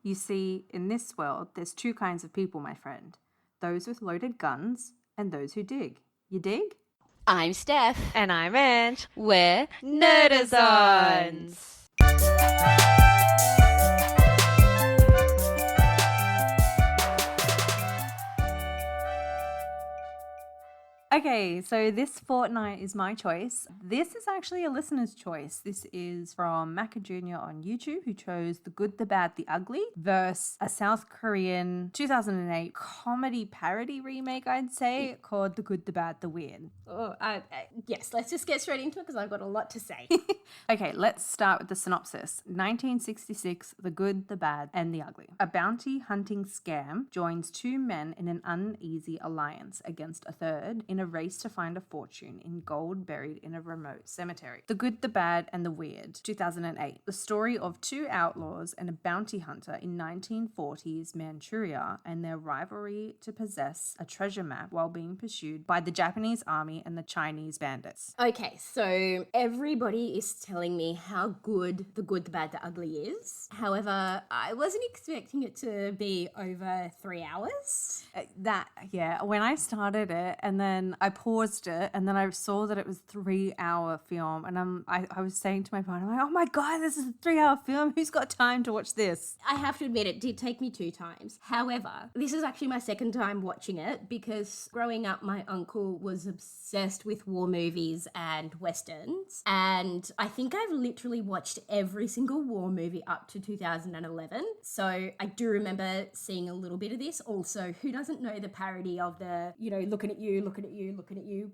You see, in this world, there's two kinds of people, my friend. Those with loaded guns and those who dig. You dig? I'm Steph. And I'm Ange. We're Nerdazons. Okay, so this fortnight is my choice. This is actually a listener's choice. This is from Macca Jr. on YouTube, who chose The Good, the Bad, the Ugly versus a South Korean 2008 comedy parody remake, I'd say, called The Good, the Bad, the Weird. Yes, let's just get straight into it because I've got a lot to say. Okay, let's start with the synopsis. 1966, The Good, the Bad, and the Ugly. A bounty hunting scam joins two men in an uneasy alliance against a third in a race to find a fortune in gold buried in a remote cemetery. The Good, the Bad, and the Weird, 2008. The story of two outlaws and a bounty hunter in 1940s Manchuria and their rivalry to possess a treasure map while being pursued by the Japanese army and the Chinese bandits. Okay, so everybody is telling me how good The Good, the Bad, the Ugly is. However, I wasn't expecting it to be over 3 hours. When I started it and then I paused it and then I saw that it was a 3-hour film and I was saying to my partner, I'm like, oh my God, this is a 3-hour film. Who's got time to watch this? I have to admit, it did take me 2 times. However, this is actually my second time watching it because growing up, my uncle was obsessed with war movies and westerns. And I think I've literally watched every single war movie up to 2011. So I do remember seeing a little bit of this. Also, who doesn't know the parody of the, looking at you, looking at you, looking at you.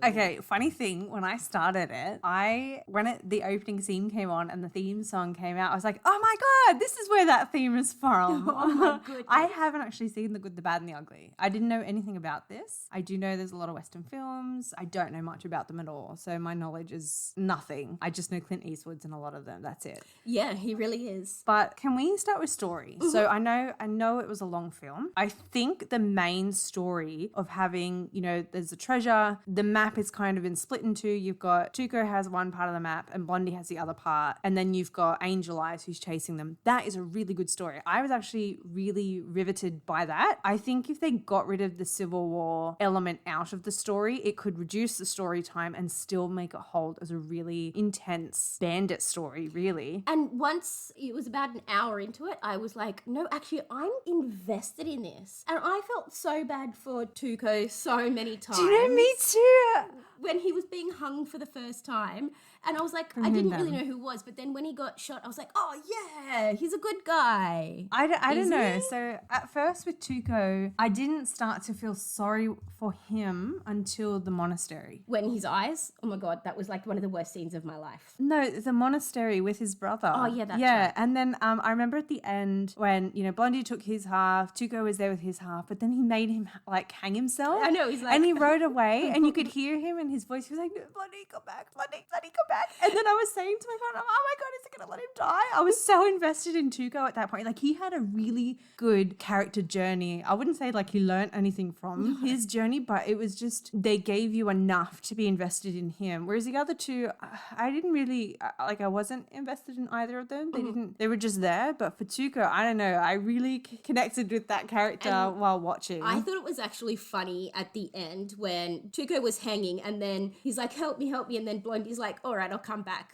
Okay, funny thing, when I started it, the opening scene came on and the theme song came out, I was like, oh my God, this is where that theme is from. Oh my goodness. I haven't actually seen The Good, the Bad, and the Ugly. I didn't know anything about this. I do know there's a lot of Western films. I don't know much about them at all, so my knowledge is nothing. I just know Clint Eastwood's in a lot of them. That's it. Yeah, he really is. But can we start with story? Mm-hmm. So I know it was a long film. I think the main story of having, there's a treasure, the map is kind of been split in two. You've got Tuco has one part of the map and Blondie has the other part. And then you've got Angel Eyes who's chasing them. That is a really good story. I was actually really riveted by that. I think if they got rid of the Civil War element out of the story, it could reduce the story time and still make it hold as a really intense bandit story, really. And once it was about an hour into it, I was like, no, actually, I'm invested in this. And I felt so bad for Tuco so many times. Do you know, me too? When he was being hung for the first time. And I was like, I didn't really know who it was. But then when he got shot, I was like, oh, yeah, he's a good guy. I don't know. So at first with Tuco, I didn't start to feel sorry for him until the monastery. When his eyes, oh my God, that was like one of the worst scenes of my life. No, the monastery with his brother. Oh, yeah, that's right. And then I remember at the end when, Blondie took his half, Tuco was there with his half, but then he made him like hang himself. I know, he's like... And he rode away and you could hear him in his voice. He was like, Blondie, come back, Blondie, come back. And then I was saying to my partner, oh my God, is it going to let him die? I was so invested in Tuco at that point. Like, he had a really good character journey. I wouldn't say like he learned anything from his journey, but it was just, they gave you enough to be invested in him. Whereas the other two, I didn't really, I wasn't invested in either of them. They were just there. But for Tuco, I don't know, I really connected with that character while watching. I thought it was actually funny at the end when Tuco was hanging and then he's like, help me. And then Blondie's like, all right, I'll come back.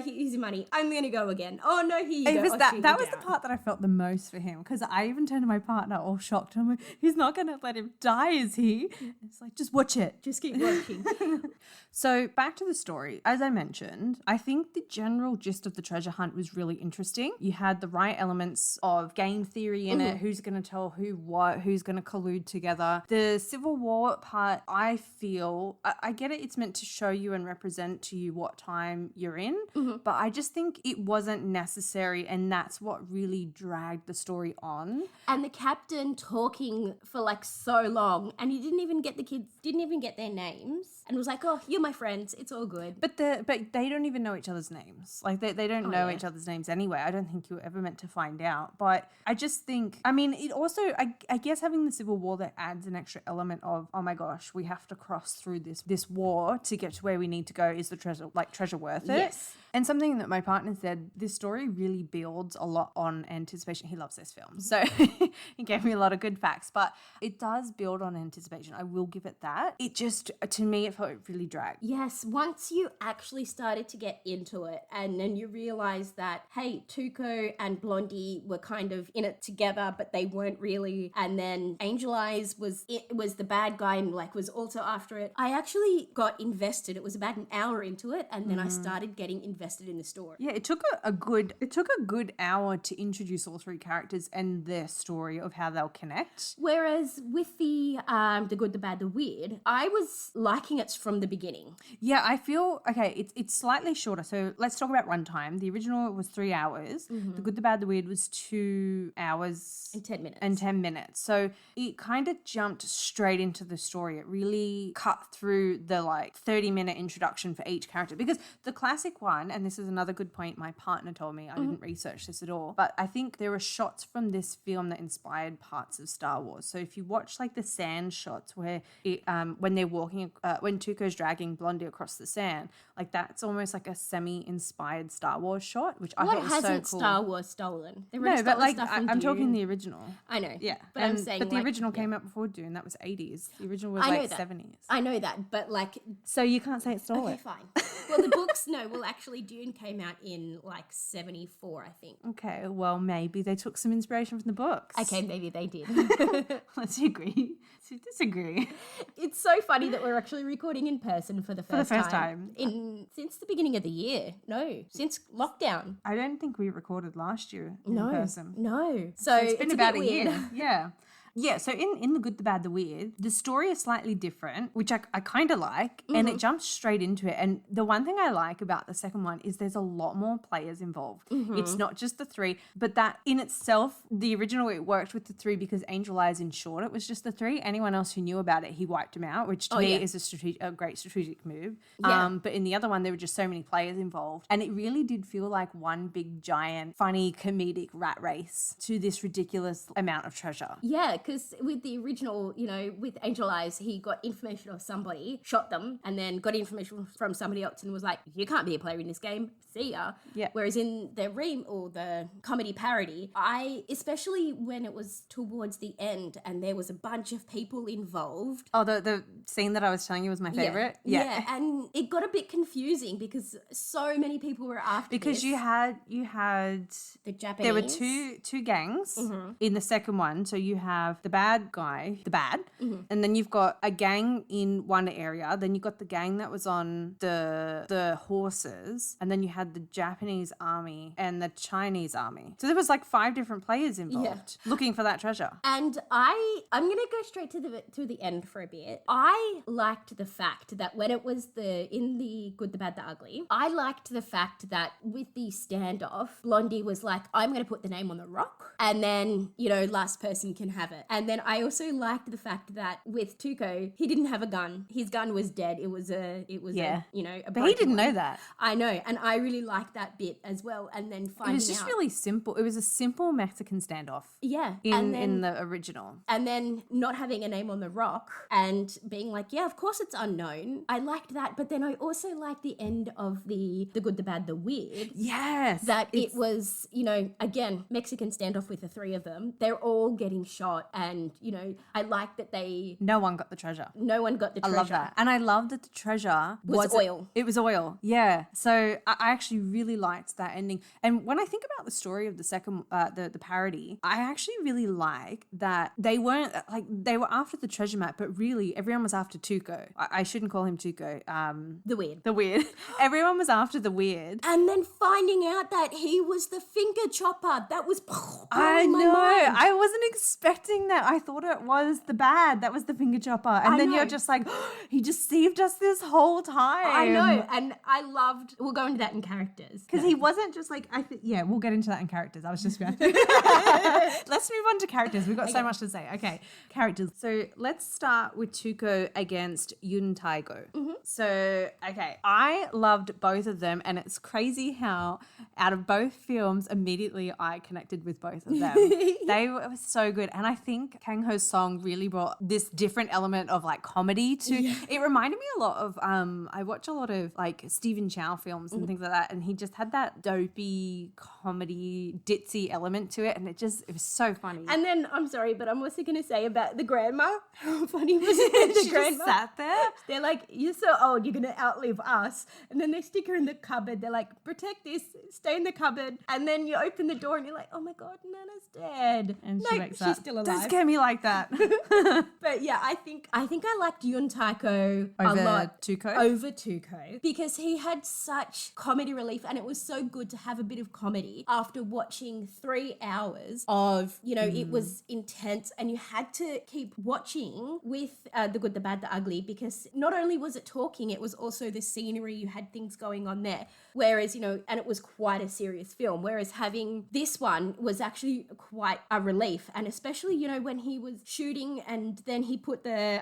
Here's your money. I'm going to go again. Oh, no, here you go. That was the part that I felt the most for him, because I even turned to my partner all shocked. I'm like, he's not going to let him die, is he? It's like, just watch it. Just keep watching. So back to the story. As I mentioned, I think the general gist of the treasure hunt was really interesting. You had the right elements of game theory in it. Who's going to tell who what, who's going to collude together. The Civil War part, I feel, I get it. It's meant to show you and represent to you what time you're in. But I just think it wasn't necessary, and that's what really dragged the story on. And the captain talking for like so long, and he didn't even get the kids, didn't even get their names, and was like, oh, you're my friends, it's all good. But they don't even know each other's names. Like they don't know each other's names anyway. I don't think you were ever meant to find out. But I just think, I mean, it also, I guess having the Civil War, that adds an extra element of, oh my gosh, we have to cross through this war to get to where we need to go. Is the treasure like treasure worth it. Yes. And something that my partner said, this story really builds a lot on anticipation. He loves this film. So he gave me a lot of good facts, but it does build on anticipation. I will give it that. It just, to me, it felt really dragged. Yes, once you actually started to get into it and then you realize that, hey, Tuco and Blondie were kind of in it together, but they weren't really. And then Angel Eyes was the bad guy and like was also after it. I actually got invested. It was about an hour into it, and then I started getting invested in the story. Yeah, it took a good hour to introduce all three characters and their story of how they'll connect. Whereas with the good, the bad, the weird, I was liking it from the beginning. Yeah, I feel it's slightly shorter. So let's talk about runtime. The original was 3 hours. The Good, the Bad, the Weird was 2 hours And 10 minutes. And 10 minutes. So it kind of jumped straight into the story. It really cut through the like 30-minute introduction for each character, because the classic one, and this is another good point my partner told me, I didn't research this at all, but I think there are shots from this film that inspired parts of Star Wars. So if you watch like the sand shots where it, when they're walking, when Tuco's dragging Blondie across the sand, like that's almost like a semi-inspired Star Wars shot, which I thought was so cool. What hasn't Star Wars stolen? No, but like I'm talking the original. I know. Yeah, but I'm saying, but the like, original came out before Dune. That was 80s. The original was I know like that. 70s. I know that, but like, So you can't say it's stolen. okay, fine. Well, the books, no. Well, actually, Dune came out in like 74, I think. Okay, well maybe they took some inspiration from the books. Okay, maybe they did. Let's agree to disagree. It's so funny that we're actually recording in person for the first time. Since the beginning of the year. No, since lockdown. I don't think we recorded last year in No, person. no. So It's been about a a bit weird. year. Yeah. Yeah, so in The Good, the Bad, the Weird, the story is slightly different, which I kind of like, and it jumps straight into it. And the one thing I like about the second one is there's a lot more players involved. It's not just the three, but that in itself, the original, it worked with the three because Angel Eyes ensured it was just the three. Anyone else who knew about it, he wiped them out, which to me is a great strategic move. Yeah. But in the other one, there were just so many players involved. And it really did feel like one big, giant, funny, comedic rat race to this ridiculous amount of treasure. Yeah, because with the original, you know, with Angel Eyes, he got information of somebody, shot them, and then got information from somebody else and was like, you can't be a player in this game. See ya. Yeah. Whereas in the comedy parody, especially when it was towards the end and there was a bunch of people involved. Oh, the scene that I was telling you was my favorite? Yeah, and it got a bit confusing because so many people were after Because this. you had The Japanese. there were two gangs in the second one. So you have the bad guy, and then you've got a gang in one area. Then you got the gang that was on the horses, and then you had the Japanese army and the Chinese army. So there was like 5 different players involved looking for that treasure. And I'm gonna go straight to the end for a bit. I liked the fact that when it was in the Good, the Bad, the Ugly, I liked the fact that with the standoff, Blondie was like, I'm gonna put the name on the rock, and then, you know, last person can have it. And then I also liked the fact that with Tuco, he didn't have a gun. His gun was dead. It was a you know, a But he broken didn't one. know that. I know, and I really liked that bit as well. And then finding It was just out, really simple. It was a simple Mexican standoff. yeah, In the original. and then not having a name on the rock and being like, yeah, of course it's unknown. I liked that, but then I also liked the end of the Good, the Bad, the Weird. Yes. That it was, you know, again, Mexican standoff with the 3 of them. They're all getting shot, and, you know, I like that no one got the treasure. no one got the treasure. I love that. And I love that the treasure Was oil. It was oil. Yeah. So I actually really liked that ending. And when I think about the story of the second, the parody, I actually really like that they weren't like, they were after the treasure map, but really everyone was after Tuco. I shouldn't call him Tuco. The Weird. The Weird. Everyone was after the Weird. And then finding out that he was the finger chopper, that was I blowing my know. mind. I wasn't expecting that. I thought it was the bad. That was the finger chopper. And then know. you're just like, he deceived us this whole time. I know, and I loved. We'll go into that in characters Because he wasn't just like, yeah, we'll get into that in characters. I was just about to. Let's move on to characters. We've got so much to say. Okay, characters. So let's start with Tuco against Untaigo. So, okay, I loved both of them, and it's crazy how out of both films, immediately I connected with both of them. They were so good. And I think think Kang Ho's song really brought this different element of like comedy to it. Reminded me a lot of I watch a lot of like Stephen Chow films and things like that, and he just had that dopey comedy ditzy element to it, and it was so funny. And then I'm sorry, but I'm also gonna say about the grandma. How funny was it? The she grandma just sat there. They're like, "You're so old, you're gonna outlive us." And then they stick her in the cupboard. They're like, "Protect this, stay in the cupboard." And then you open the door and you're like, "Oh my god, Nana's dead." And no, she wakes she's up. still alive. Don't scare me like that. But yeah, I think I liked Yun Taiko a Over lot Tuco? over Tuco because he had such comedy relief, and it was so good to have a bit of comedy after watching 3 hours of, it was intense, and you had to keep watching with The Good, the Bad, the Ugly, because not only was it talking, it was also the scenery. You had things going on there. Whereas, and it was quite a serious film. Whereas having this one was actually quite a relief. And especially, when he was shooting and then he put the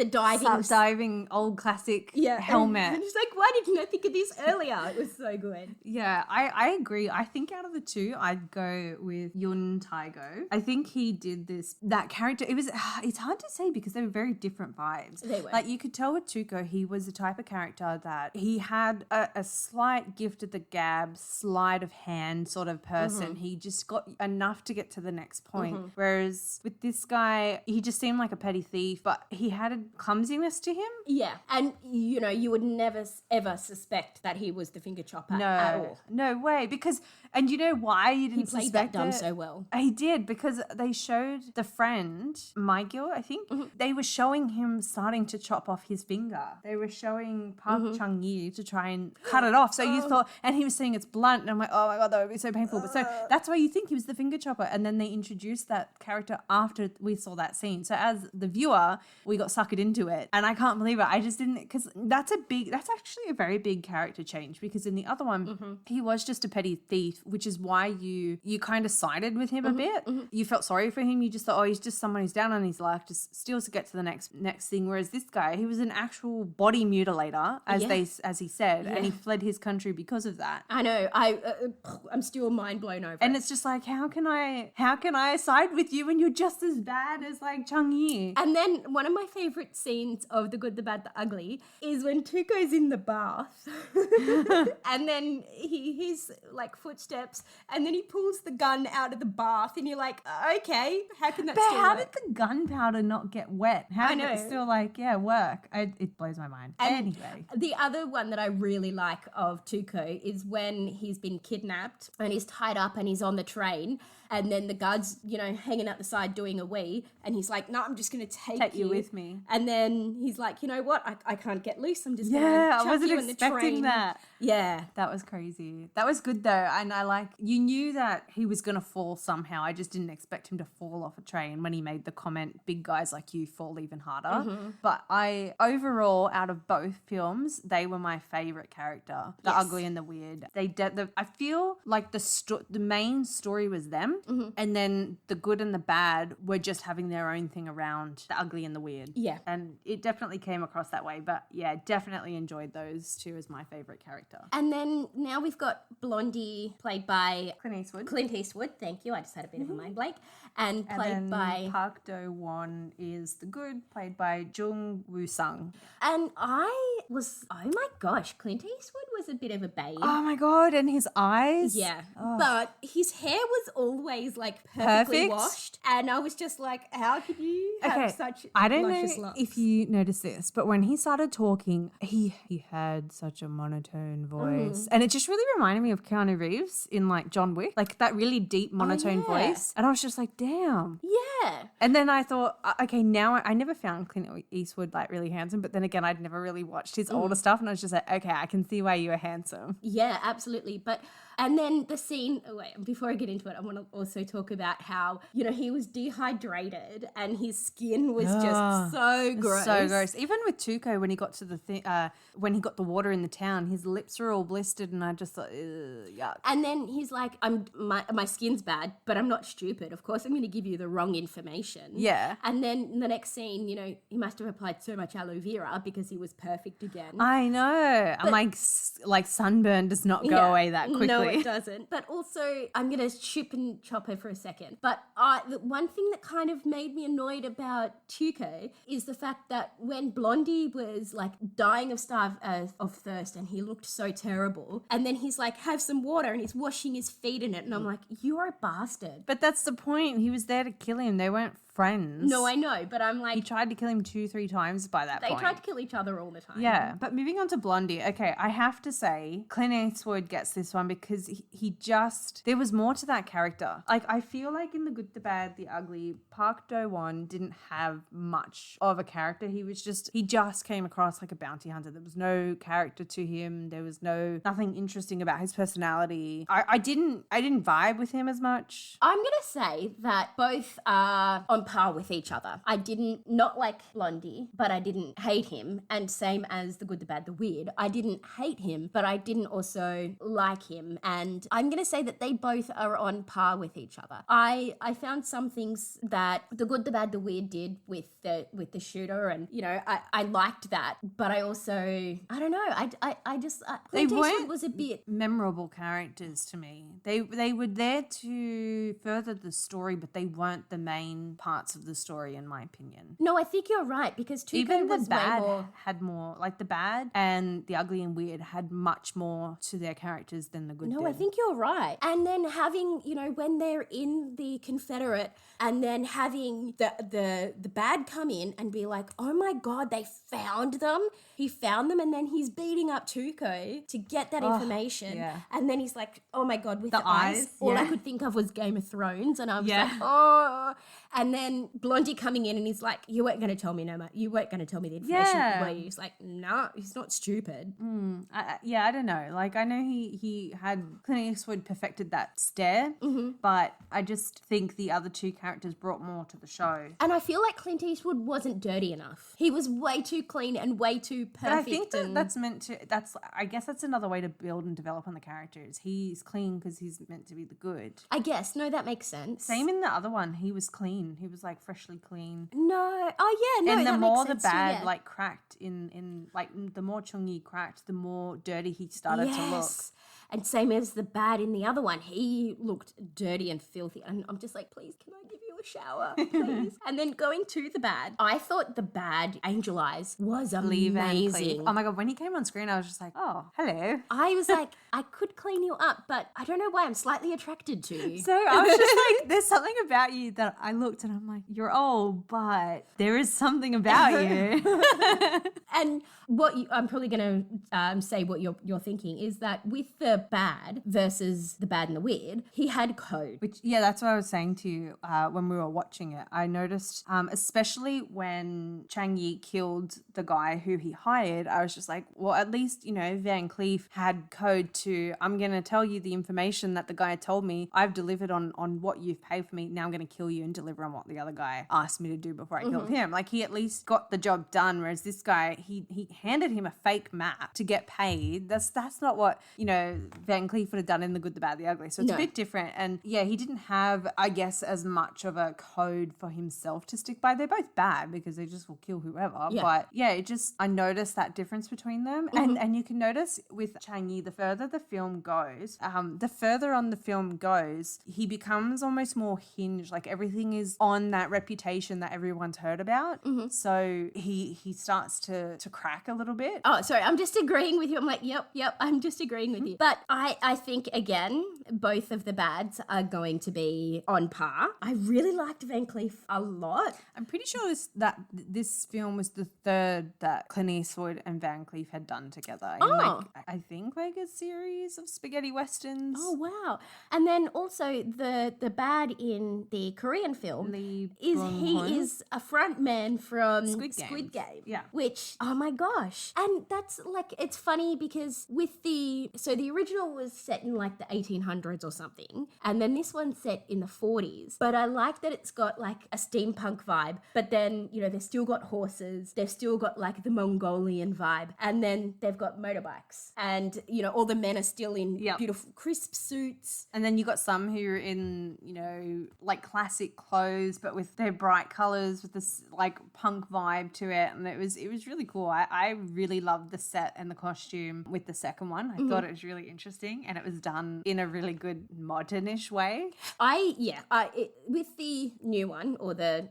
diving old classic helmet. And it's like, why didn't I think of this earlier? It was so good. Yeah, I agree. I think out of the two, I'd go with Yun Taiko. I think he did that character. It's hard to say because they were very different vibes. They were. Like you could tell with Tuco, he was the type of character that he had a slight gift of the gab, sleight of hand sort of person. He just got enough to get to the next point. Whereas with this guy, he just seemed like a petty thief, but he had a clumsiness to him. Yeah, and you would never ever suspect that he was the finger chopper at all. No way. Because, and you know why you didn't Played suspect that dumb it? so well. He did, because they showed the friend, Michael, I think, they were showing him starting to chop off his finger. They were showing Park Chung-yi to try and cut it off. So you thought, and he was saying it's blunt, and I'm like, oh my God, that would be so painful. But so that's why you think he was the finger chopper. And then they introduced that character after we saw that scene. So as the viewer, we got suckered into it. And I can't believe it. I just didn't, because that's actually a very big character change, because in the other one, he was just a petty thief, which is why you kind of sided with him a bit. You felt sorry for him. You just thought, oh, he's just someone who's down on his luck, just steals to get to the next thing. Whereas this guy, he was an actual body mutilator, as he said, and he fled his country because of that. I know. I'm still mind blown over. And it's just like, how can I side with you when you're just as bad as like Chung-yi? And then one of my favorite scenes of The Good, the Bad, the Ugly is when Tuco's in the bath and then he hears like footsteps and then he pulls the gun out of the bath and you're like, okay, how can that But still how work? did the gunpowder not get wet? How I did it know. still work? It blows my mind. And anyway. the other one that I really like of Tuco is when he's been kidnapped and he's tied up and he's on the train and then the guard's, hanging out the side doing a wee and he's like, no, I'm just going to take you with me. And then he's like, you know what? I can't get loose. I'm just going Yeah, to I chuck wasn't you in the expecting train. that. Yeah. That was crazy. That was good though. And you knew that he was going to fall somehow. I just didn't expect him to fall off a train when he made the comment, big guys like you fall even harder. But overall, out of both films, they were my favorite character. The ugly and the weird. I feel like the main story was them. And then the good and the bad were just having their own thing around the ugly and the weird. Yeah. And it definitely came across that way. But yeah, definitely enjoyed those two as my favorite character. And then now we've got Blondie played by Clint Eastwood. Thank you. I just had a bit of a mind blank. And played then by Park Do-won is the good, played by Jung Woo-sung. And I was, oh my gosh, Clint Eastwood was a bit of a babe. Oh my God, and his eyes. Yeah, but his hair was always like perfectly washed. And I was just like, how could you have such I don't luscious know locks? if you noticed this, but when he started talking, he had such a monotone voice. And it just really reminded me of Keanu Reeves in like John Wick, like that really deep monotone voice. And I was just like, damn. Yeah. And then I thought, okay, now I never found Clint Eastwood like really handsome, but then again, I'd never really watched his older stuff, and I was just like, okay, I can see why you are handsome. Yeah, absolutely. But, and then the scene, before I get into it, I want to also talk about how, he was dehydrated and his skin was just so gross. So gross. Even with Tuco, when he got to the thing, when he got the water in the town, his lips were all blistered, and I just thought, yuck. And then he's like, my skin's bad, but I'm not stupid. Of course, I'm going to give you the wrong information. Yeah. And then in the next scene, he must have applied so much aloe vera because he was perfect again. I know. I'm like sunburn does not go away that quickly. No, Exactly. it doesn't. But also, I'm going to chip and chop her for a second. But the one thing that kind of made me annoyed about Tuco is the fact that when Blondie was like dying of thirst and he looked so terrible, and then he's like, have some water, and he's washing his feet in it, and I'm like, you're a bastard. But that's the point. He was there to kill him. They weren't friends. No, I know, but I'm He like, tried to kill him 2-3 times by that they point. tried to kill each other all the time. Yeah, but moving on to Blondie, okay, I have to say Clint Eastwood gets this one because he just, there was more to that character. Like, I feel like in The Good, the Bad, the Ugly, Park Do-won didn't have much of a character. He just came across like a bounty hunter. There was no character to him. There was nothing interesting about his personality. I didn't vibe with him as much. I'm going to say that both are on par with each other. I didn't not like Blondie, but I didn't hate him. And same as The Good, the Bad, the Weird. I didn't hate him, but I didn't also like him. And I'm going to say that they both are on par with each other. I found some things that The Good, the Bad, the Weird did with the shooter, and you know, I liked that, but I also, I don't know, I just They Clint Eastwood weren't was a bit memorable characters to me. They were there to further the story, but they weren't the main parts of the story, in my opinion. No, I think you're right, because Tuco Even the was bad way more. had more, like the bad and the ugly and weird had much more to their characters than the good No, did. I think you're right. And then having, you know, when they're in the Confederate, and then having the bad come in and be like, oh my God, they found them. He found them, and then he's beating up Tuco to get that information. yeah. And then he's like, oh my God, with the, The eyes. eyes, All I yeah. could think of was Game of Thrones. And I was Yeah. like, oh. And then Blondie coming in, and he's like, you weren't going to tell me you weren't going to tell me the information. Yeah. Were you? He's like, no, he's not stupid. I don't know. Like, I know he had, Clint Eastwood perfected that stare, but I just think the other two characters brought more to the show. And I feel like Clint Eastwood wasn't dirty enough. He was way too clean and way too perfect. But I think and I guess that's another way to build and develop on the characters. He's clean because he's meant to be the good. I guess, no, that makes sense. Same in the other one. He was clean. He was like freshly clean. No, oh yeah, no, And the that more makes the sense too, bad yeah. like cracked in like the more Chung-Yi cracked, the more dirty he started to look. And same as the bad in the other one. He looked dirty and filthy. And I'm just like, please, can I give you a shower? Please. And then going to the bad, I thought the bad Angel Eyes was Lee Van Cleef. amazing. Oh my God, when he came on screen, I was just like, oh, hello. I was like, I could clean you up, but I don't know why I'm slightly attracted to you. So I was just like, there's something about you that I looked and I'm like, you're old, but there is something about you. And I'm probably going to say what you're thinking is that with the bad versus the bad and the weird, he had code. Which, yeah, that's what I was saying to you when we were watching it. I noticed, especially when Chang Yi killed the guy who he hired, I was just like, well, at least, you know, Van Cleef had code to, I'm going to tell you the information that the guy told me. I've delivered on what you've paid for me. Now I'm going to kill you and deliver on what the other guy asked me to do before I killed him. Like, he at least got the job done, whereas this guy, he handed him a fake map to get paid. That's not what, you know, Van Cleef would have done in The Good, the Bad, the Ugly. So it's a bit different. And yeah, he didn't have, I guess, as much of a code for himself to stick by. They're both bad because they just will kill whoever. Yeah. But yeah, I noticed that difference between them. And you can notice with Chang Yi, the further the film goes, the further on the film goes, he becomes almost more hinged. Like, everything is on that reputation that everyone's heard about. So he starts to crack a little bit. Oh, sorry, I'm just agreeing with you. I'm like, yep, I'm just agreeing with you. But I think, again, both of the bads are going to be on par. I really liked Van Cleef a lot. I'm pretty sure this film was the third that Clint Eastwood and Van Cleef had done together in I think like a series of spaghetti westerns. Oh, wow. And then also the bad in the Korean film Lee is Byung-hun. he is a front man from Squid Game. Yeah. Which, oh my gosh. And that's like, it's funny because with the original was set in like the 1800s 1800s or something. And then this one's set in the 40s. But I like that it's got like a steampunk vibe, but then, you know, they've still got horses, they've still got like the Mongolian vibe, and then they've got motorbikes. And, you know, all the men are still in beautiful crisp suits. And then you got some who are in, you know, like classic clothes, but with their bright colors, with this like punk vibe to it. And it was really cool. I really loved the set and the costume with the second one. I thought it was really interesting, and it was done in a really good modernish way. With the new one, or the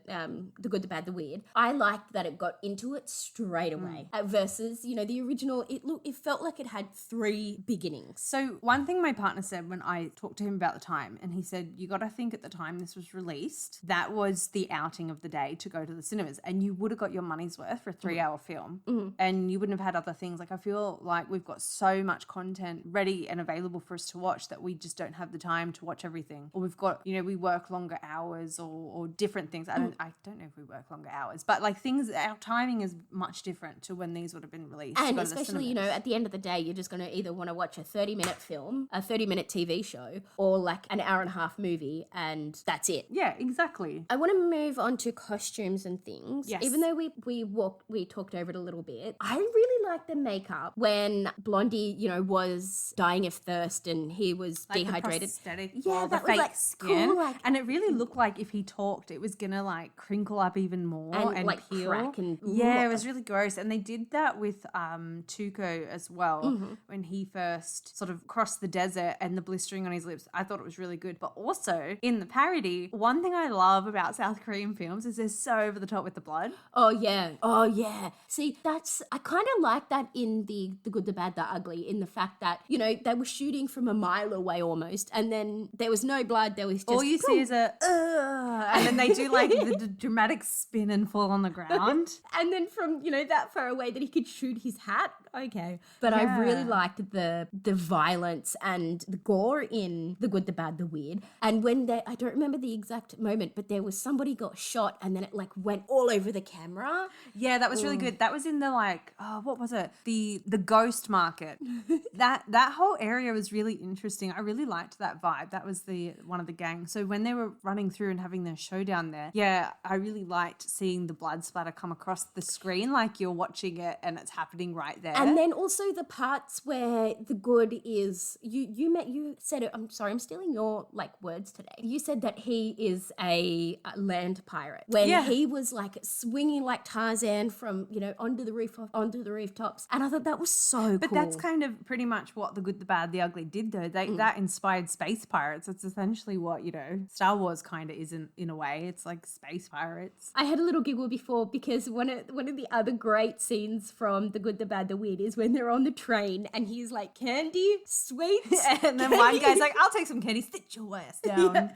Good, the Bad, the Weird, I liked that it got into it straight away versus, you know, the original. It felt like it had 3 beginnings. So one thing my partner said when I talked to him about the time, and he said, you got to think at the time this was released, that was the outing of the day to go to the cinemas, and you would have got your money's worth for a 3-hour film, and you wouldn't have had other things. Like, I feel like we've got so much content ready and available for us to watch that we just don't have the time to watch everything. Or we've got, you know, we work longer hours or different things. I don't know if we work longer hours, but like things, our timing is much different to when these would have been released. And especially, you know, at the end of the day, you're just going to either want to watch a 30-minute film, a 30-minute TV show, or like an hour-and-a-half movie, and that's it. Yeah, exactly. I want to move on to costumes and things. Yes. Even though we talked over it a little bit, I really liked the makeup when Blondie, you know, was dying of thirst and he was like dehydrated. The prosthetic, Yeah, the that fake was like skin, cool, like, and it really looked like if he talked, it was gonna like crinkle up even more and like peel. crack and yeah, it was really gross. And they did that with Tuco as well when he first sort of crossed the desert and the blistering on his lips. I thought it was really good. But also in the parody, one thing I love about South Korean films is they're so over the top with the blood. Oh yeah. See, I kind of like that in the Good, the Bad, the Ugly, in the fact that, you know, they were shooting from a mile away almost, and then there was no blood. There was just all you see is and then they do like the dramatic spin and fall on the ground. And then from, you know, that far away that he could shoot his hat. Okay. But I really liked the violence and the gore in The Good, the Bad, the Weird. And when I don't remember the exact moment, but there was somebody got shot and then it like went all over the camera. Yeah, that was really good. That was in the like, what was it? The ghost market. that whole area was really interesting. I really liked that vibe. That was one of the gang. So when they were running through and having their showdown there, yeah, I really liked seeing the blood splatter come across the screen, like you're watching it and it's happening right there. And then also the parts where the good is, you said it, I'm sorry, I'm stealing your like words today. You said that he is a land pirate when he was like swinging like Tarzan from, you know, onto the rooftops. And I thought that was so cool. But that's kind of pretty much what The Good, the Bad, the Ugly did though. That inspired space pirates. It's essentially what, you know, Star Wars kind of is in a way. It's like space pirates. I had a little giggle before because one of the other great scenes from The Good, the Bad, the Weird is when they're on the train and he's like, candy, sweets. And then one guy's like, I'll take some candy, sit your ass down. Yeah.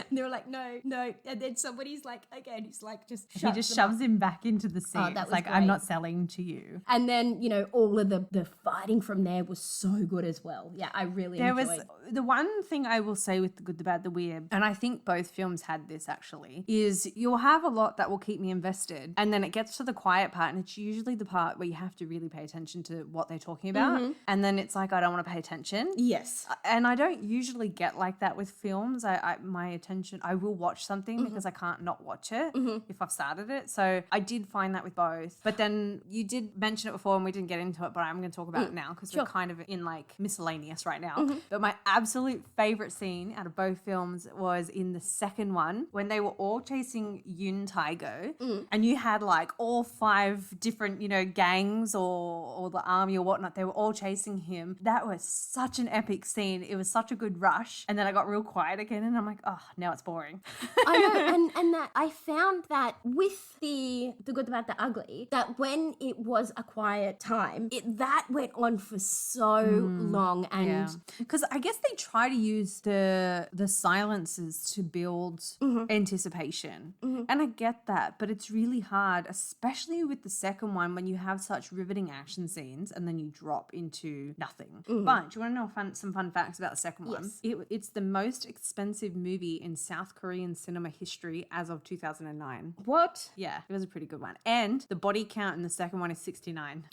And they were like, no. And then somebody's like, okay, and he's like, he just shoves him back into the seat. It's like, great. I'm not selling to you. And then, you know, all of the fighting from there was so good as well. Yeah, I really enjoyed. The one thing I will say with The Good, the Bad, the Weird, and I think both films had this actually, is you'll have a lot that will keep me invested. And then it gets to the quiet part, and it's usually the part where you have to really pay attention to what they're talking about. And then it's like, I don't want to pay attention. Yes. And I don't usually get like that with films. My attention, I will watch something because I can't not watch it if I've started it. So I did find that with both. But then you did mention it before and we didn't get into it, but I'm going to talk about it now because we're kind of in like miscellaneous right now. But my absolute favorite scene out of both films was in the second one when they were all chasing Yun Taigo and you had like all 5 different, you know, gangs or the army or whatnot. They were all chasing him. That was such an epic scene. It was such a good rush. And then I got real quiet again and I'm like, oh, now it's boring. I know. And that I found that with the Good, the Bad, the Ugly, that when it was a quiet time, that went on for so long. And because I guess they try to use the silences to build anticipation. And I get that, but it's really hard, especially with the second one when you have such riveting action scenes and then you drop into nothing. But do you want to know some fun facts about the second one? It's the most expensive movie in South Korean cinema history as of 2009. What? Yeah, it was a pretty good one. And the body count in the second one is 69.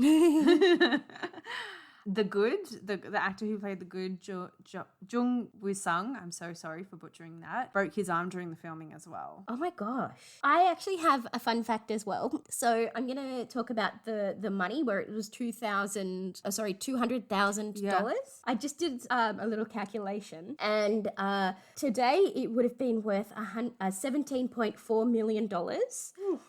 the good, the actor who played the good, Jung Woo-sung, I'm so sorry for butchering that, broke his arm during the filming as well. Oh my gosh. I actually have a fun fact as well. So I'm going to talk about the money where it was $200,000. Yeah. I just did a little calculation, and today it would have been worth $17.4 million.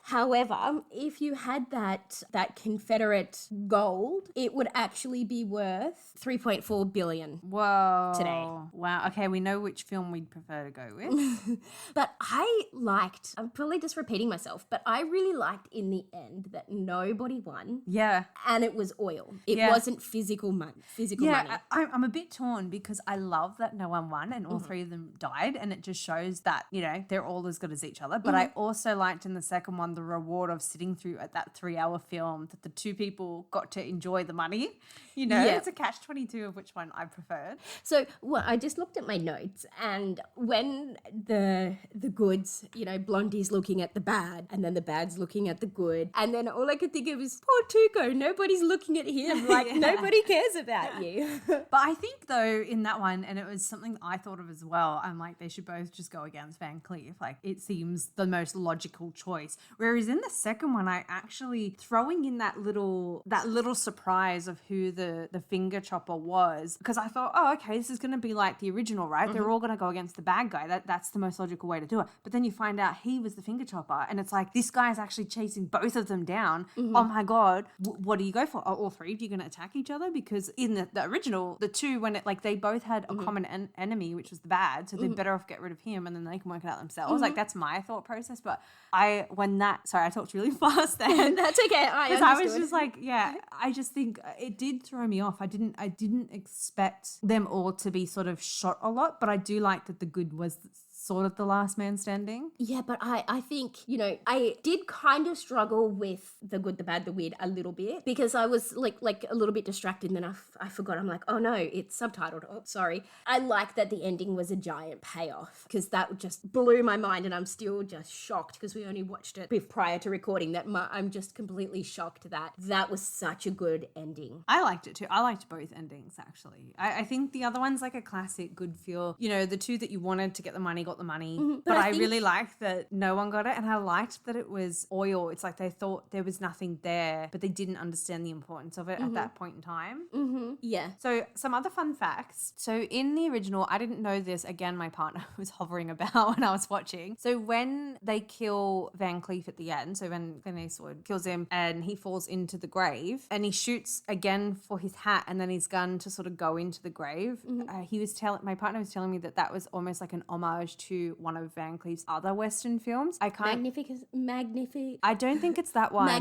However, if you had that Confederate gold, it would actually be worth $3.4 billion. Whoa. Today. Wow. Okay, we know which film we'd prefer to go with. But I'm probably just repeating myself, but I really liked in the end that nobody won. Yeah. And it was oil. It Yeah. wasn't physical money. Yeah, I'm a bit torn because I love that no one won and all three of them died, and it just shows that, you know, they're all as good as each other. But I also liked in the second one the reward of sitting through at that 3-hour film that the two people got to enjoy the money. You know, Yeah. it's a catch-22 of which one I preferred. So I just looked at my notes, and when the goods, you know, Blondie's looking at the bad, and then the bad's looking at the good, and then all I could think of is poor Tuco. Nobody's looking at him. Like nobody cares about you. But I think though in that one, and it was something I thought of as well, I'm like, they should both just go against Van Cleef. Like it seems the most logical choice. Whereas in the second one, I actually throwing in that little surprise of who the finger chopper was, because I thought, oh, okay, this is going to be like the original, right? They're all going to go against the bad guy. That's the most logical way to do it. But then you find out he was the finger chopper, and it's like this guy is actually chasing both of them down. Oh my god, what do you go for? Are all three of you going to attack each other? Because in the original, the two, when it like they both had a common enemy, which was the bad, so they're better off get rid of him, and then they can work it out themselves. Like that's my thought process. But I talked really fast then. That's okay. Because I was just like, yeah, I just think it did throw me off. I didn't expect them all to be sort of shot a lot, but I do like that the good was sort of the last man standing. Yeah, but I think, you know, I did kind of struggle with the good, the bad, the weird a little bit, because I was like a little bit distracted, and then I forgot. I'm like, oh no, it's subtitled. Oh, sorry. I like that the ending was a giant payoff, because that just blew my mind, and I'm still just shocked because we only watched it prior to recording that. I'm just completely shocked that was such a good ending. I liked it too. I liked both endings actually. I think the other one's like a classic good feel. You know, the two that you wanted to get the money got the money, but I really liked that no one got it, and I liked that it was oil. It's like they thought there was nothing there, but they didn't understand the importance of it at that point in time. Yeah. So some other fun facts. So in the original, I didn't know this. Again, my partner was hovering about when I was watching. So when they kill Van Cleef at the end, so when Clint Eastwood kills him and he falls into the grave and he shoots again for his hat and then his gun to sort of go into the grave, my partner was telling me that was almost like an homage to one of Van Cleef's other Western films. I don't think it's that one. I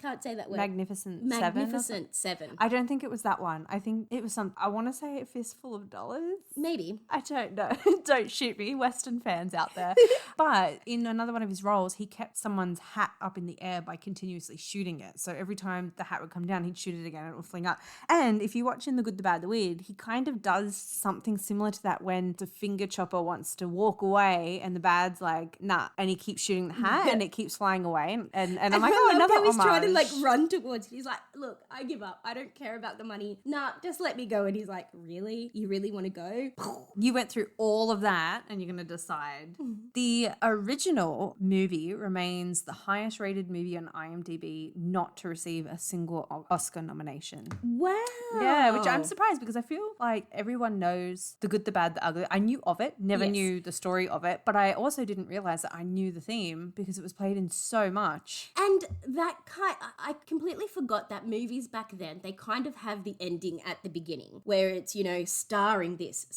can't say that word. Magnificent Seven. I don't think it was that one. I think it was I want to say A Fistful of Dollars. Maybe. I don't know. Don't shoot me, Western fans out there. But in another one of his roles, he kept someone's hat up in the air by continuously shooting it. So every time the hat would come down, he'd shoot it again and it would fling up. And if you watch in The Good, the Bad, the Weird, he kind of does something similar to that when the finger chopper wants to walk away and the bad's like, nah, and he keeps shooting the hat and it keeps flying away. And I'm like, oh, another homage. He's trying to like run towards it. He's like, look, I give up. I don't care about the money. Nah, just let me go. And he's like, really? You really want to go? You went through all of that and you're going to decide. The original movie remains the highest rated movie on IMDb not to receive a single Oscar nomination. Wow. Yeah, which I'm surprised because I feel like everyone knows The Good, the Bad, the Ugly. I knew of it, never knew the story of it, but I also didn't realize that I knew the theme because it was played in so much. And I completely forgot that movies back then, they kind of have the ending at the beginning where it's, you know, starring this.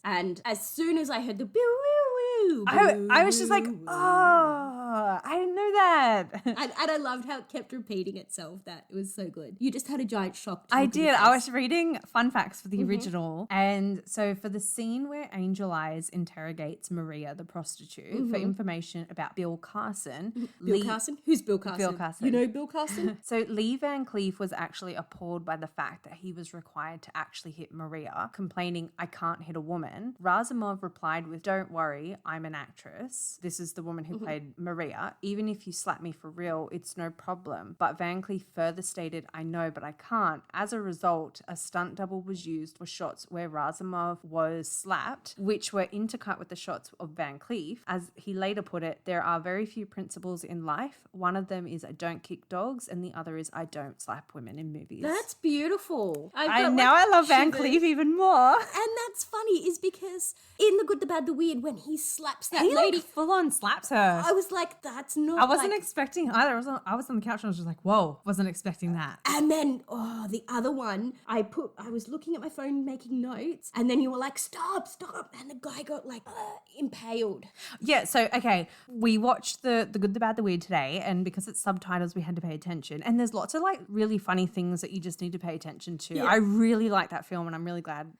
And as soon as I heard the I was just like, oh, I didn't know that. And I loved how it kept repeating itself. That it was so good. You just had a giant shock. I did. I was reading fun facts for the original. And so for the scene where Angel Eyes interrogates Maria, the prostitute, for information about Bill Carson. Carson? Who's Bill Carson? Bill Carson. You know Bill Carson? So Lee Van Cleef was actually appalled by the fact that he was required to actually hit Maria, complaining, I can't hit a woman. Razumov replied with, don't worry, I'm an actress. This is the woman who played Maria Maria, even if you slap me for real, it's no problem. But Van Cleef further stated, I know, but I can't. As a result, a stunt double was used for shots where Razumov was slapped, which were intercut with the shots of Van Cleef. As he later put it, there are very few principles in life. One of them is I don't kick dogs, and the other is I don't slap women in movies. That's beautiful. I love Van Cleef even more. And that's funny is because in The Good, the Bad, the Weird, when he slaps that He lady, like full on slaps her. I was like, that's not I wasn't like... expecting either. I was on the couch and I was just like, whoa, wasn't expecting that. And then, the other one, I was looking at my phone making notes, and then you were like, stop, and the guy got like impaled. Yeah, so, okay, we watched the Good, the Bad, the Weird today, and because it's subtitles, we had to pay attention. And there's lots of like really funny things that you just need to pay attention to. Yeah. I really like that film, and I'm really glad,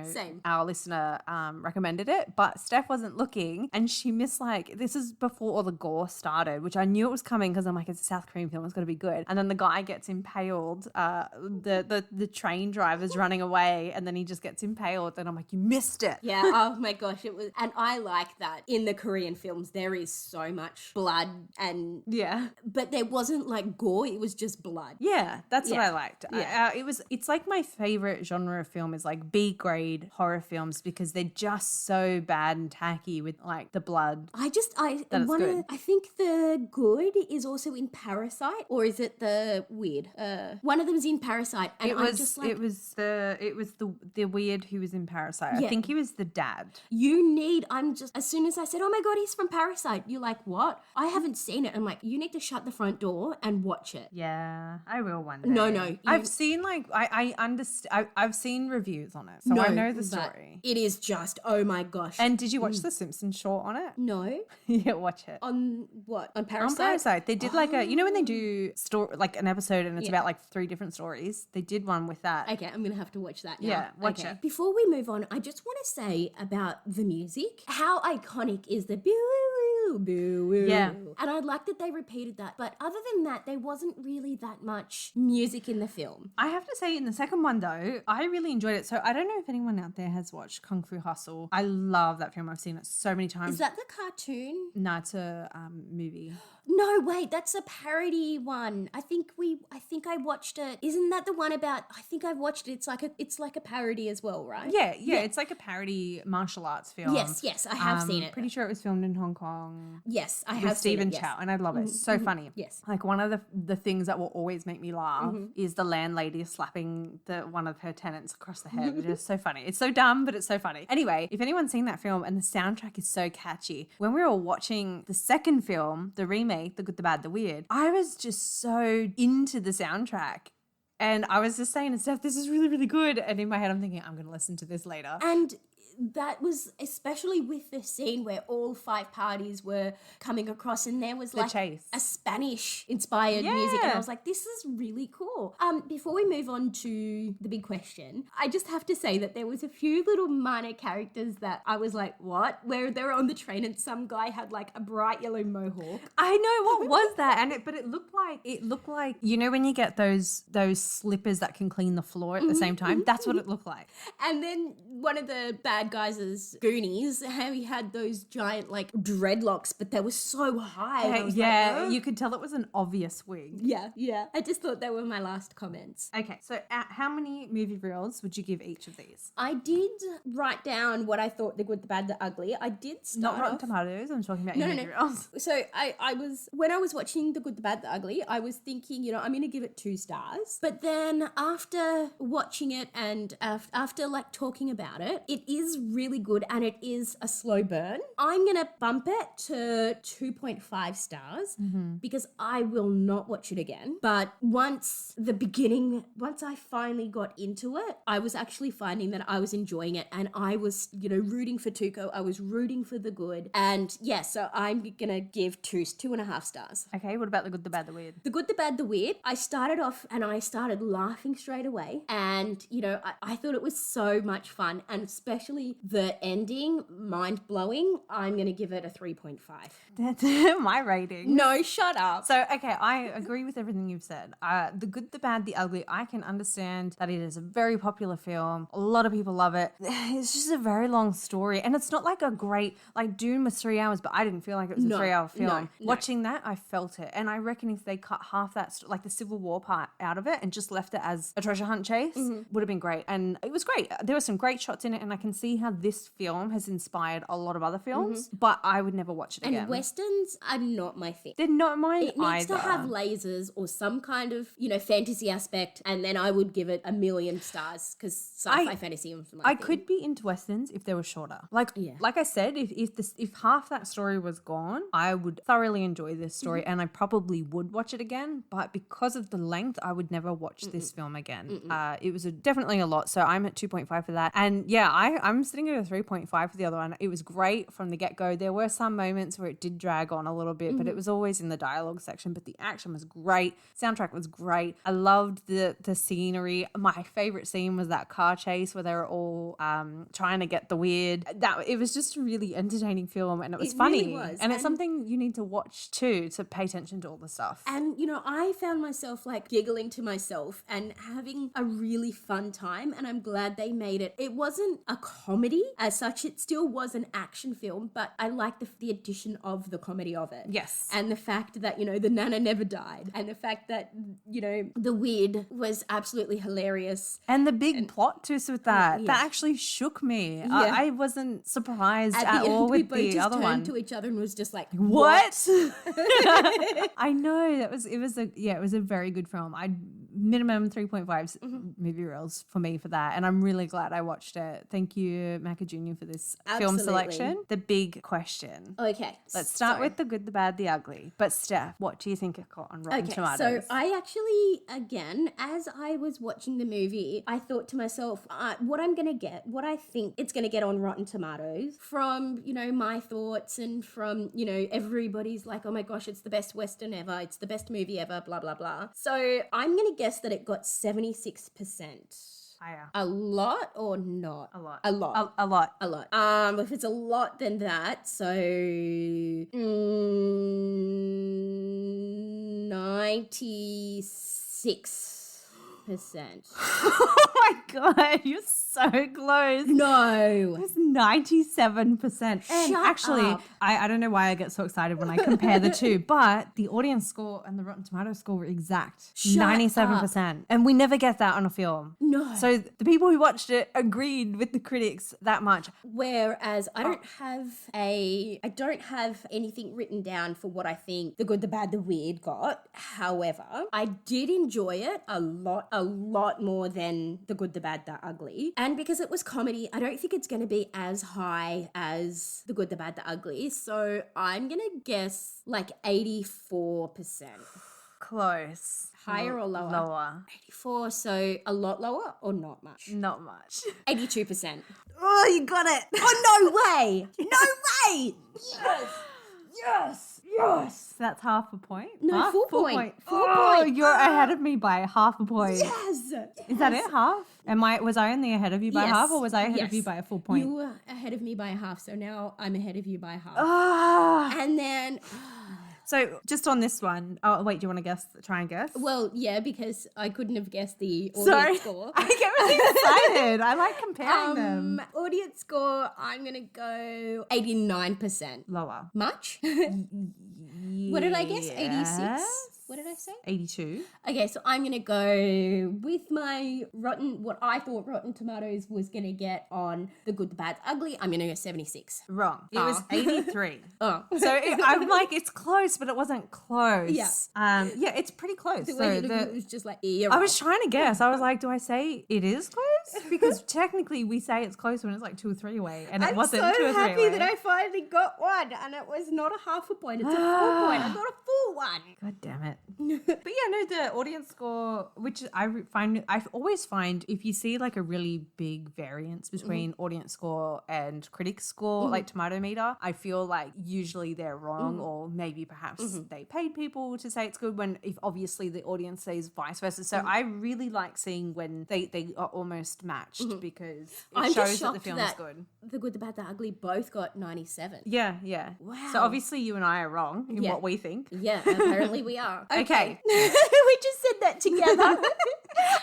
Same. our listener recommended it. But Steph wasn't looking, and she missed like, this is before all the gore started, which I knew it was coming because I'm like, it's a South Korean film, it's got to be good. And then the guy gets impaled, the train driver's running away, and then he just gets impaled, and I'm like, you missed it. Yeah, oh my gosh, it was, and I like that in the Korean films there is so much blood and Yeah. but there wasn't like gore, it was just blood. Yeah, that's what Yeah. I liked. Yeah. It's like my favorite genre of film is like B grade horror films because they're just so bad and tacky with like the blood. I That it's good. I think the good is also in Parasite, or is it the weird? One of them's in Parasite, and It I'm was just like, it was the weird who was in Parasite. Yeah. I think he was the dad. as soon as I said, oh my God, he's from Parasite, you're like, what? I haven't seen it. I'm like, you need to shut the front door and watch it. Yeah, I will one day. No. I've seen like I understand. I've seen reviews on it, so I know the but story. It is just, oh my gosh. And did you watch the Simpsons short on it? no. Yeah, watch it. On what? On Parasite? On Parasite, they did like when they do like an episode and it's about like 3 different stories. They did one with that. Okay, I'm going to have to watch that now. Yeah, watch it. Before we move on, I just want to say about the music. How iconic is the boo woo boo woo? Yeah. And I like that they repeated that. But other than that, there wasn't really that much music in the film. I have to say, in the second one though, I really enjoyed it. So I don't know if anyone out there has watched Kung Fu Hustle. I love that film. I've seen it so many times. Is that the cartoon? No, it's a movie. No, wait, that's a parody one. I think I watched it. Isn't that the one about, I think I've watched it. It's like a parody as well, right? Yeah. It's like a parody martial arts film. Yes, I have seen it. Pretty sure it was filmed in Hong Kong. Yes, I With have Stephen seen it. Chow, and I love it. It's so funny. Yes. Like one of the things that will always make me laugh is the landlady slapping one of her tenants across the head. It's just so funny. It's so dumb, but it's so funny. Anyway, if anyone's seen that film and the soundtrack is so catchy, when we were watching the second film, the remake, The Good, the Bad, the Weird, I was just so into the soundtrack. And I was just saying to Steph, this is really, really good. And in my head, I'm thinking, I'm going to listen to this later. And that was especially with the scene where all 5 parties were coming across and there was like chase. a Spanish inspired music, and Yeah. I was like, this is really cool. Before we move on to the big question, I just have to say that there was a few little minor characters that I was like, what? Where they were on the train and some guy had like a bright yellow mohawk. I know, what was that? But it looked like when you get those slippers that can clean the floor at the same time. That's what it looked like. And then one of the bad guys' Goonies, how he had those giant like dreadlocks, but they were so high. And I was like, "Oh." You could tell it was an obvious wig. Yeah. I just thought they were my last comments. Okay, so how many movie reels would you give each of these? I did write down what I thought, the good, the bad, the ugly. I did start Not Rotten off... Tomatoes. I'm talking about your movie reels. So I was, when I was watching The Good, the Bad, the Ugly, I was thinking, I'm going to give it 2 stars. But then after watching it and after like talking about it, it is really good and it is a slow burn. I'm going to bump it to 2.5 stars because I will not watch it again. But once I finally got into it, I was actually finding that I was enjoying it and I was, rooting for Tuco. I was rooting for the good. And yeah, so I'm going to give 2.5 stars. Okay, what about The Good, the Bad, the Weird? The Good, the Bad, the Weird. I started off and I started laughing straight away. And, I thought it was so much fun. And especially especially the ending, mind-blowing. I'm going to give it a 3.5. That's my rating. No, shut up. So, okay, I agree with everything you've said. The Good, the Bad, the Ugly, I can understand that it is a very popular film. A lot of people love it. It's just a very long story. And it's not like a great, like Dune was 3 hours, but I didn't feel like it was a 3-hour film. No. Watching that, I felt it. And I reckon if they cut half that, like the Civil War part out of it and just left it as a treasure hunt chase, would have been great. And it was great. There were some great shots in it. And I can see how this film has inspired a lot of other films, but I would never watch it again. And westerns are not my thing. They're not mine It needs either. to have lasers or some kind of, fantasy aspect, and then I would give it 1,000,000 stars because sci-fi fantasy is my I thing. could be into westerns if they were shorter. Like I said, if half that story was gone, I would thoroughly enjoy this story and I probably would watch it again. But because of the length, I would never watch this film again. It was definitely a lot. So I'm at 2.5 for that. And yeah, I'm sitting at a 3.5 for the other one. It was great from the get-go. There were some moments where it did drag on a little bit, but it was always in the dialogue section. But the action was great. Soundtrack was great. I loved the scenery. My favorite scene was that car chase where they were all trying to get the weird. It was just a really entertaining film and it was funny. Really was. And it's something you need to watch too to pay attention to all the stuff. And, I found myself like giggling to myself and having a really fun time. And I'm glad they made it. It wasn't a comedy as such. It still was an action film, but I liked the addition of the comedy of it. Yes. And the fact that, the Nana never died. And the fact that, the weird was absolutely hilarious. And the big plot twist with that actually shook me. I wasn't surprised at all with the other one. We turned to each other and was just like, what? I know it was a very good film. I minimum 3.5 movie reels for me for that, and I'm really glad I watched it. Thank you, Macca Jr. for this film selection. The big question. Okay, let's start with the good, the bad, the ugly. But Steph, what do you think it got on Rotten Tomatoes? So I actually, again, as I was watching the movie, I thought to myself, what I think it's going to get on Rotten Tomatoes from, my thoughts and from, everybody's like, oh my gosh, it's the best Western ever. It's the best movie ever, blah, blah, blah. So I'm going to guess that it got 76%. Higher. A lot or not? A lot. A lot. A lot. A lot. If it's a lot, then that. So 96%. Oh my God, you're so close. No. It's 97%. And actually, up. I don't know why I get so excited when I compare the two, but the audience score and the Rotten Tomatoes score were exact. 97%. And we never get that on a film. No. So the people who watched it agreed with the critics that much. Whereas I don't have anything written down for what I think the good, the bad, the weird got. However, I did enjoy it a lot more than the good, the bad, the ugly. And because it was comedy, I don't think it's going to be as high as the good, the bad, the ugly. So I'm going to guess like 84%. Close. Higher or lower? Lower. 84, so a lot lower or not much? Not much. 82%. Oh, you got it. Oh, no way. No way. Yes. That's half a point. No, full point. Full Oh, point. you're ahead of me by half a point. Yes. Is that it? Half? Was I only ahead of you by half, or was I ahead of you by a full point? You were ahead of me by half, so now I'm ahead of you by half. Ah. And then... So just on this one, wait, do you want to guess? Try and guess? Well, yeah, because I couldn't have guessed the audience score. I get really excited. I like comparing them. Audience score, I'm going to go 89%. Lower. Much? What did I guess? 86? What did I say? 82. Okay, so I'm going to go with my what I thought Rotten Tomatoes was going to get on The Good, the Bad, the Ugly. I'm going to go 76. Wrong. It was 83. Oh. So I'm like, it's close, but it wasn't close. Yeah. Yeah, it's pretty close. The way it was just like, yeah, I was trying to guess. I was like, do I say it is close? Because technically we say it's close when it's like 2 or 3 away, and it wasn't 2 or 3 away. I'm so happy that I finally got one, and it was not a half a point. It's a full point. I got a full one. God damn it. But yeah, no, the audience score, which I always find if you see like a really big variance between audience score and critic score, like tomato meter, I feel like usually they're wrong, or maybe perhaps they paid people to say it's good when if obviously the audience says vice versa. So I really like seeing when they are almost matched because it shows that the film is good. The Good, the Bad, the Ugly both got 97. Yeah, yeah. Wow. So obviously you and I are wrong in what we think. Yeah, apparently we are. Okay. We just said that together.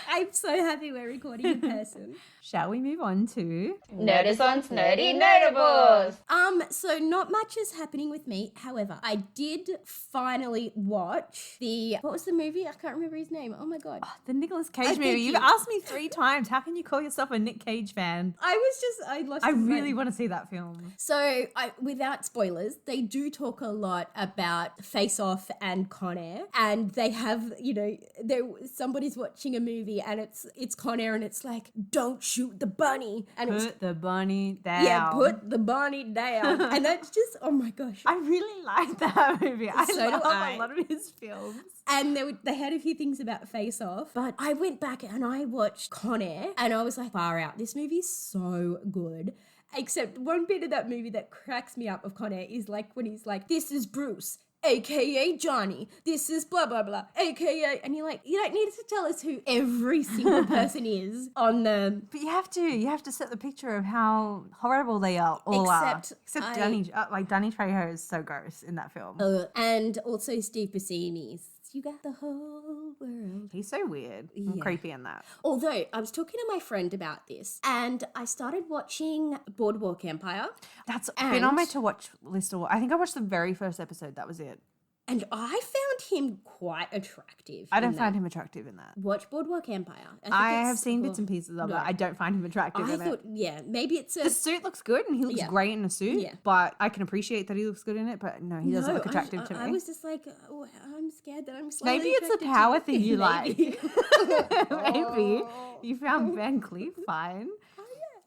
I'm so happy we're recording in person. Shall we move on to Notice on's Nerdy Notables. So not much is happening with me. However, I did finally watch what was the movie? I can't remember his name. Oh my God. the Nicolas Cage movie? You've asked me 3 times. How can you call yourself a Nick Cage fan? I really want to see that film. So, without spoilers, they do talk a lot about Face Off and Con Air, and they have, somebody's watching a movie and it's Con Air, and it's like, don't shoot the bunny, and Put the bunny down. yeah, put the bunny down, and that's just, oh my gosh. I really like that movie. I So do love I. a lot of his films. And they had a few things about Face Off, but I went back and I watched Con Air, and I was like, far out. This movie's so good. Except one bit of that movie that cracks me up of Con Air is like when he's like, this is Bruce, aka Johnny. This is blah, blah, blah, aka. And you're like, you don't need to tell us who every single person is on the... But you have to set the picture of how horrible they all Except are. Except Danny Trejo is so gross in that film. and also Steve Buscemi's You Got the Whole World. He's so weird and creepy in that. Although, I was talking to my friend about this, and I started watching Boardwalk Empire. That's been on my to watch list. I think I watched the very first episode. That was it. And I found him quite attractive. I don't find him attractive in that. Watch Boardwalk Empire. I have seen bits and pieces of it. I don't find him attractive in it. Yeah, maybe it's The suit looks good and he looks great in a suit, but I can appreciate that he looks good in it, but no, he doesn't look attractive to me. I was just like, oh, I'm scared that I'm slightly Maybe it's a attracted power to thing you like. Maybe. Maybe. You found Van Cleef fine.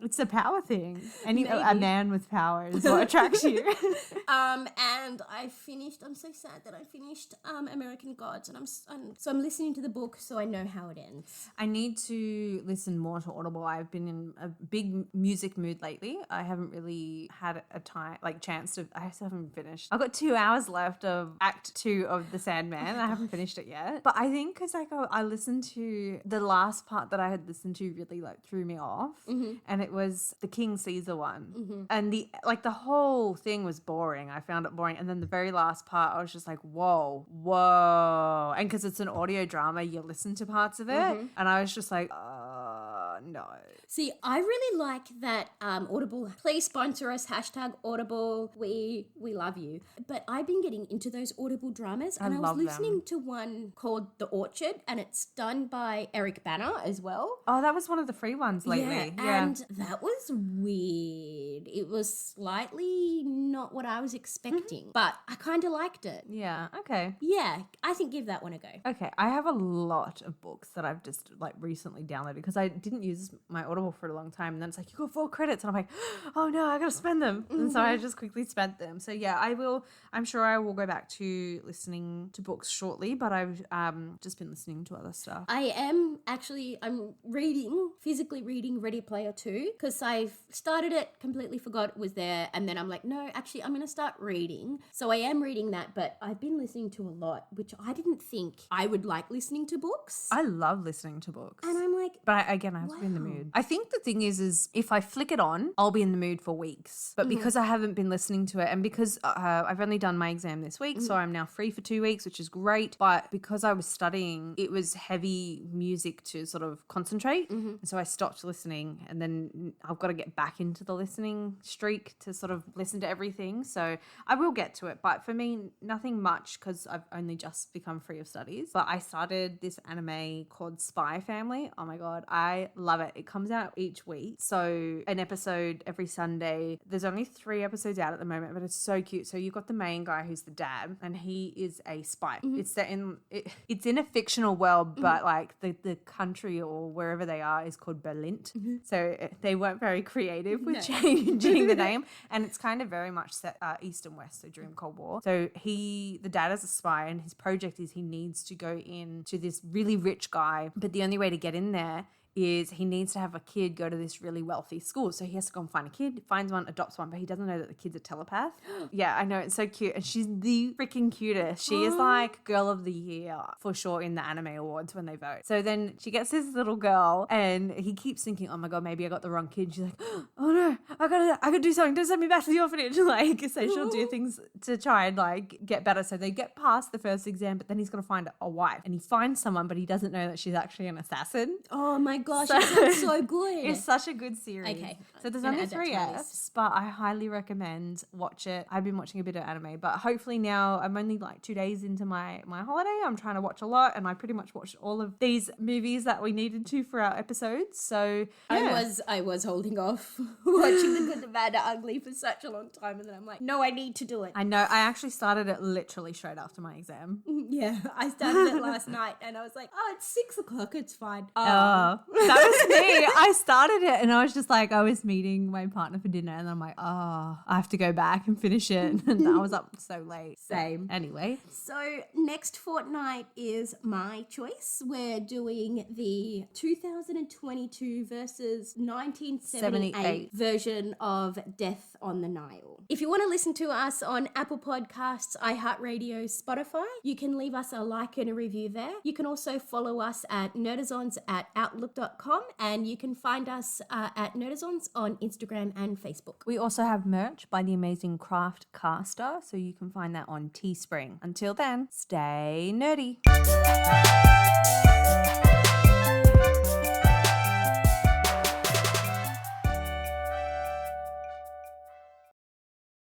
It's a power thing. A man with power is what attracts you. And I'm so sad that I finished American Gods, and I'm listening to the book so I know how it ends. I need to listen more to Audible. I've been in a big music mood lately. I haven't really had chance to, I still haven't finished. I've got 2 hours left of Act 2 of The Sandman. I haven't finished it yet. But I think because I listened to the last part that I had listened to really threw me off. And it was the King Caesar one. And the whole thing was boring. I found it boring. And then the very last part, I was just like, whoa. And because it's an audio drama, you listen to parts of it. And I was just like, no. See, I really like that Audible. Please sponsor us. #Audible. We love you. But I've been getting into those Audible dramas, and I was listening to one called The Orchard, and it's done by Eric Bana as well. Oh, that was one of the free ones lately. Yeah. And that was weird. It was slightly not what I was expecting, but I kind of liked it. Yeah, okay. Yeah, I think give that one a go. Okay, I have a lot of books that I've just recently downloaded because I didn't use my Audible for a long time, and then it's like, you got 4 credits, and I'm like, oh no, I gotta spend them. And so I just quickly spent them. So yeah, I'm sure I will go back to listening to books shortly, but I've just been listening to other stuff. I'm physically reading Ready Player 2 because I've started it, completely forgot it was there, and then I'm like, no, actually I'm going to start reading. So I am reading that, but I've been listening to a lot, which I didn't think I would like listening to books. I love listening to books. And I'm like... But I have to be in the mood. I think the thing is if I flick it on, I'll be in the mood for weeks. But because I haven't been listening to it, and because I've only done my exam this week, so I'm now free for 2 weeks, which is great. But because I was studying, it was heavy music to sort of concentrate. And so I stopped listening, and then I've got to get back into the listening streak to sort of listen to everything. So I will get to it. But for me, nothing much because I've only just become free of studies. But I started this anime called Spy Family. Oh my God, I love it. It comes out each week. So an episode every Sunday. There's only 3 episodes out at the moment, but it's so cute. So you've got the main guy who's the dad, and he is a spy. It's set in it's in a fictional world, but like the country or wherever they are is called Berlin. So they weren't very creative with changing the name, and it's kind of very much set east and west, so during Cold War. So the dad is a spy, and his project is he needs to go in to this really rich guy, but the only way to get in there is he needs to have a kid go to this really wealthy school. So he has to go and find a kid, finds one, adopts one, but he doesn't know that the kid's a telepath. Yeah, I know. It's so cute. And she's the freaking cutest. She is like girl of the year for sure in the anime awards when they vote. So then she gets this little girl and he keeps thinking, oh my God, maybe I got the wrong kid. She's like, oh no, I gotta do something. Don't send me back to the orphanage. Like, so she'll do things to try and like get better. So they get past the first exam, but then he's gonna find a wife, and he finds someone, but he doesn't know that she's actually an assassin. Oh my gosh, it sounds so good. It's such a good series. Okay. So there's I'm only gonna add that 3 to my list. Fs, but I highly recommend watch it. I've been watching a bit of anime, but hopefully now I'm only like 2 days into my holiday. I'm trying to watch a lot, and I pretty much watched all of these movies that we needed to for our episodes. So yeah. I was holding off watching The Good, the Bad, the Ugly for such a long time, and then I'm like, no, I need to do it. I know. I actually started it literally straight after my exam. Yeah, I started it last night, and I was like, oh, it's 6 o'clock, it's fine. That was me. I started it and I was just like, I was meeting my partner for dinner, and I'm like, oh, I have to go back and finish it. And I was up so late. Same. Anyway. So next fortnight is my choice. We're doing the 2022 versus 1978 version of Death on the Nile. If you want to listen to us on Apple Podcasts, iHeartRadio, Spotify, you can leave us a like and a review there. You can also follow us at nerdazons@outlook.com, and you can find us at Nerdazons on Instagram and Facebook. We also have merch by the amazing Craft Caster, so you can find that on Teespring. Until then, stay nerdy.